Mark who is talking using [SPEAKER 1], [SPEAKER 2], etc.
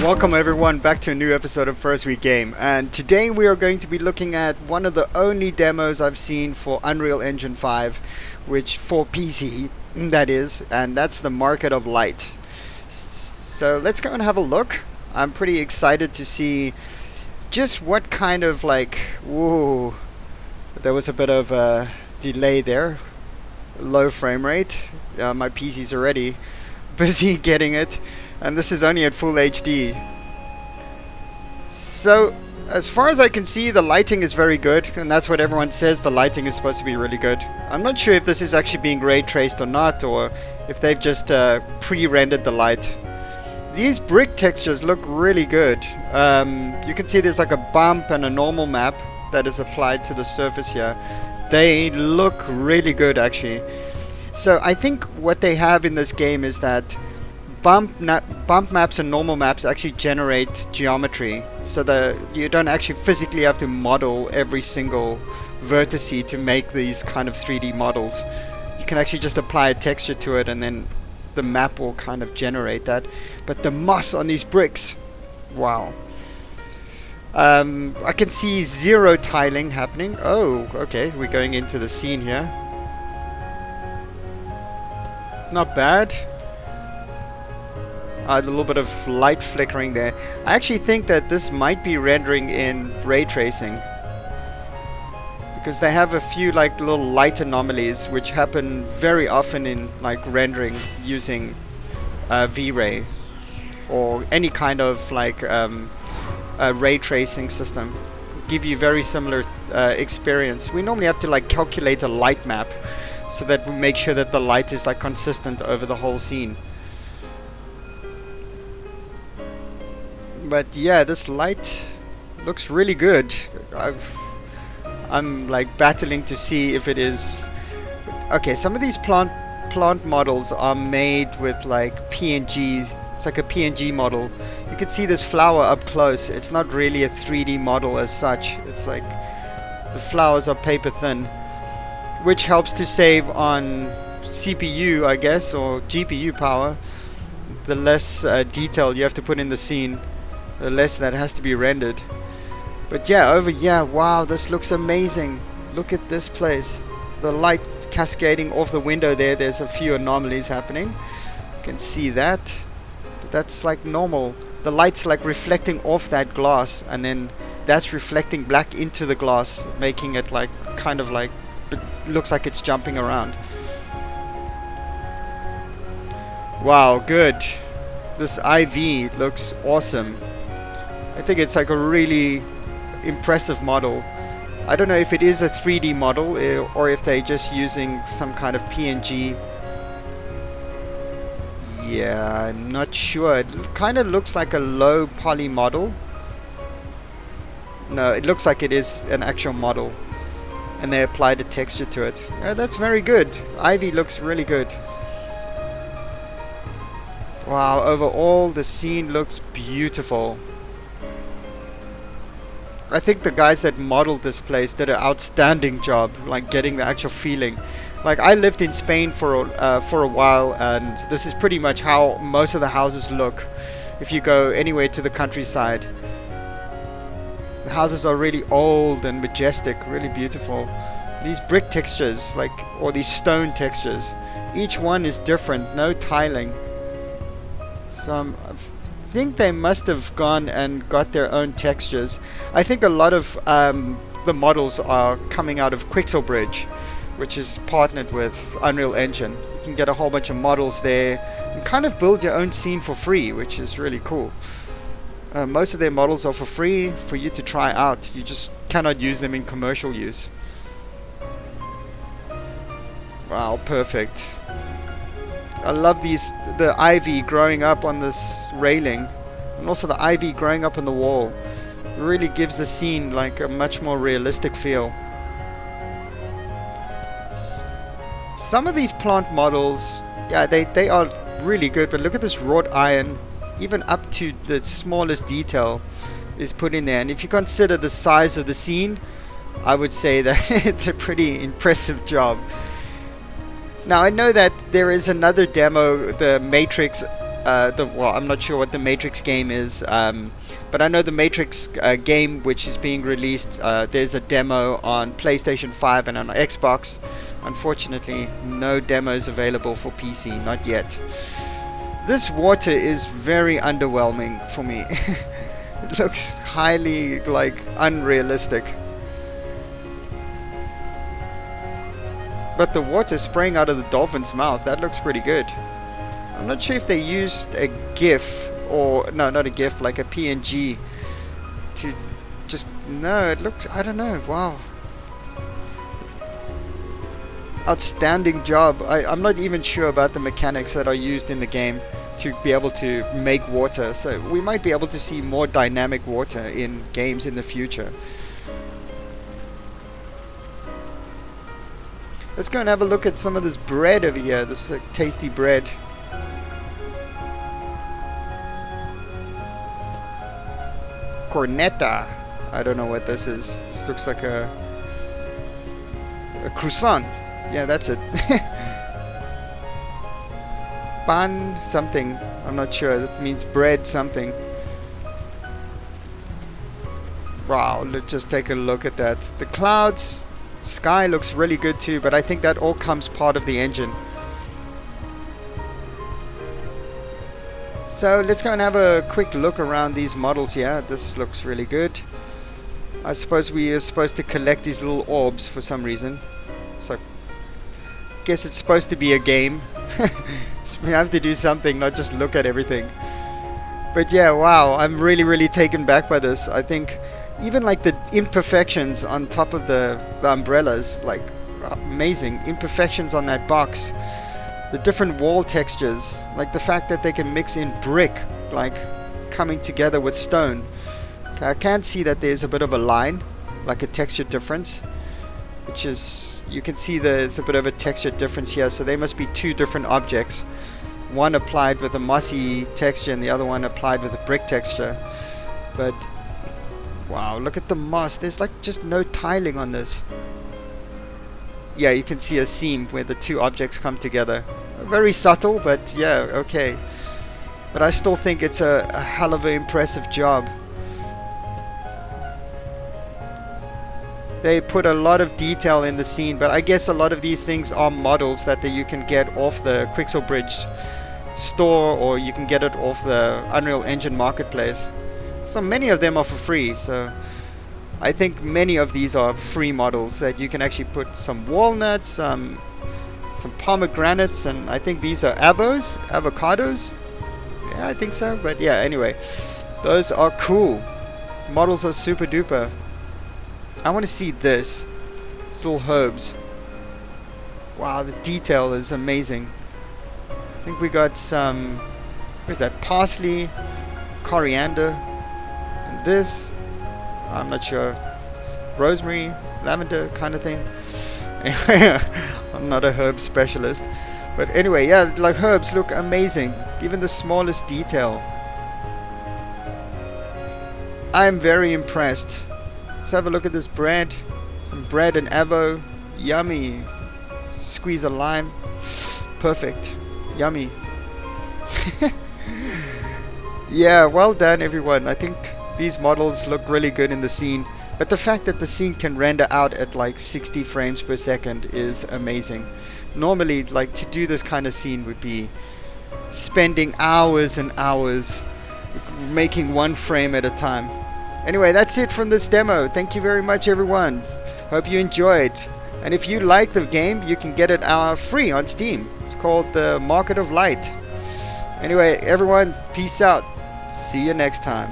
[SPEAKER 1] Welcome everyone back to a new episode of First Week Game, and today we are going to be looking at one of the only demos I've seen for Unreal Engine 5, which for PC that is, and that's the Market of Light. So let's go and have a look. I'm pretty excited to see just what kind of whoa, there was a bit of a delay there, low frame rate. My PC's already busy getting it. And this is only at full HD. So, as far as I can see, the lighting is very good, and that's what everyone says, the lighting is supposed to be really good. I'm not sure if this is actually being ray traced or not, or if they've just pre-rendered the light. These brick textures look really good. You can see there's like a bump and a normal map that is applied to the surface here. They look really good actually. So I think what they have in this game is that bump maps and normal maps actually generate geometry, so that you don't actually physically have to model every single vertice to make these kind of 3D models. You can actually just apply a texture to it and then the map will kind of generate that. But the moss on these bricks, wow. I can see zero tiling happening. Oh, okay, we're going into the scene here. Not bad. A little bit of light flickering there. I actually think that this might be rendering in ray tracing, because they have a few little light anomalies which happen very often in rendering using V-Ray or any kind of a ray tracing system. Give you very similar experience. We normally have to calculate a light map so that we make sure that the light is consistent over the whole scene. But yeah, this light looks really good. I'm battling to see if it is okay. Some of these plant models are made with PNG. It's like a PNG model. You can see this flower up close. It's not really a 3D model as such. It's the flowers are paper thin, which helps to save on CPU, I guess, or GPU power. The less detail you have to put in the scene, the less that has to be rendered. But yeah, over here, wow, this looks amazing. Look at this place. The light cascading off the window there. There's a few anomalies happening. You can see that. But that's normal. The light's reflecting off that glass, and then that's reflecting back into the glass, making it looks like it's jumping around. Wow, good. This IV looks awesome. I think it's a really impressive model. I don't know if it is a 3D model or if they're just using some kind of PNG. Yeah, I'm not sure. It kind of looks like a low poly model. No, it looks like it is an actual model, and they applied a texture to it. That's very good. Ivy looks really good. Wow, overall the scene looks beautiful. I think the guys that modeled this place did an outstanding job, getting the actual feeling. I lived in Spain for a while, and this is pretty much how most of the houses look. If you go anywhere to the countryside, the houses are really old and majestic, really beautiful. These brick textures, or these stone textures, each one is different, no tiling. I think they must have gone and got their own textures. I think a lot of the models are coming out of Quixelbridge, which is partnered with Unreal Engine. You can get a whole bunch of models there and kind of build your own scene for free, which is really cool. Most of their models are for free for you to try out. You just cannot use them in commercial use. Wow, perfect. I love the ivy growing up on this railing, and also the ivy growing up on the wall. It really gives the scene a much more realistic feel. Some of these plant models, yeah, they are really good, but look at this wrought iron. Even up to the smallest detail is put in there, and if you consider the size of the scene, I would say that it's a pretty impressive job. Now I know that there is another demo, the Matrix. Well, I'm not sure what the Matrix game is, but I know the Matrix game, which is being released. There's a demo on PlayStation 5 and on Xbox. Unfortunately, no demos available for PC, not yet. This water is very underwhelming for me. It looks highly, like, unrealistic. But the water spraying out of the dolphin's mouth, that looks pretty good. I'm not sure if they used a GIF, or, no, not a GIF, like a PNG to just, no, it looks, I don't know, wow. Outstanding job. I'm not even sure about the mechanics that are used in the game to be able to make water, so we might be able to see more dynamic water in games in the future. Let's go and have a look at some of this bread over here, this tasty bread. Cornetta. I don't know what this is. This looks like a croissant. Yeah, that's it. Pan something. I'm not sure. That means bread something. Wow, let's just take a look at that. The clouds, sky looks really good too, but I think that all comes part of the engine. So let's go and have a quick look around these models here. This looks really good. I suppose we are supposed to collect these little orbs for some reason. So guess it's supposed to be a game. So we have to do something, not just look at everything. But yeah, wow, I'm really taken back by this. I think even like the imperfections on top of the umbrellas, like amazing imperfections on that box. The different wall textures, like the fact that they can mix in brick, like coming together with stone. Okay, I can see that there's a bit of a line, like a texture difference, which is, you can see there's a bit of a texture difference here, so they must be two different objects. One applied with a mossy texture and the other one applied with a brick texture. But wow, look at the moss. There's like just no tiling on this. Yeah, you can see a seam where the two objects come together. Very subtle, but yeah, okay. But I still think it's a hell of an impressive job. They put a lot of detail in the scene, but I guess a lot of these things are models that you can get off the Quixel Bridge store, or you can get it off the Unreal Engine marketplace. So many of them are for free, so I think many of these are free models that you can actually put some walnuts, some pomegranates, and I think these are avocados. Yeah, I think so. But yeah, anyway, those are cool. Models are super duper. I want to see this. It's little herbs. Wow, the detail is amazing. I think we got some, where's that? Parsley, coriander, and this. I'm not sure. Rosemary, lavender kind of thing. I'm not a herb specialist. But anyway, yeah, like herbs look amazing. Even the smallest detail. I'm very impressed. Let's have a look at this bread. Some bread and avo. Yummy. Squeeze a lime. Perfect. Yummy. Yeah, well done everyone. I think these models look really good in the scene, but the fact that the scene can render out at like 60 frames per second is amazing. Normally, like, to do this kind of scene would be spending hours and hours making one frame at a time. Anyway, that's it from this demo. Thank you very much everyone. Hope you enjoyed. And if you like the game, you can get it free on Steam. It's called The Market of Light. Anyway, everyone, peace out. See you next time.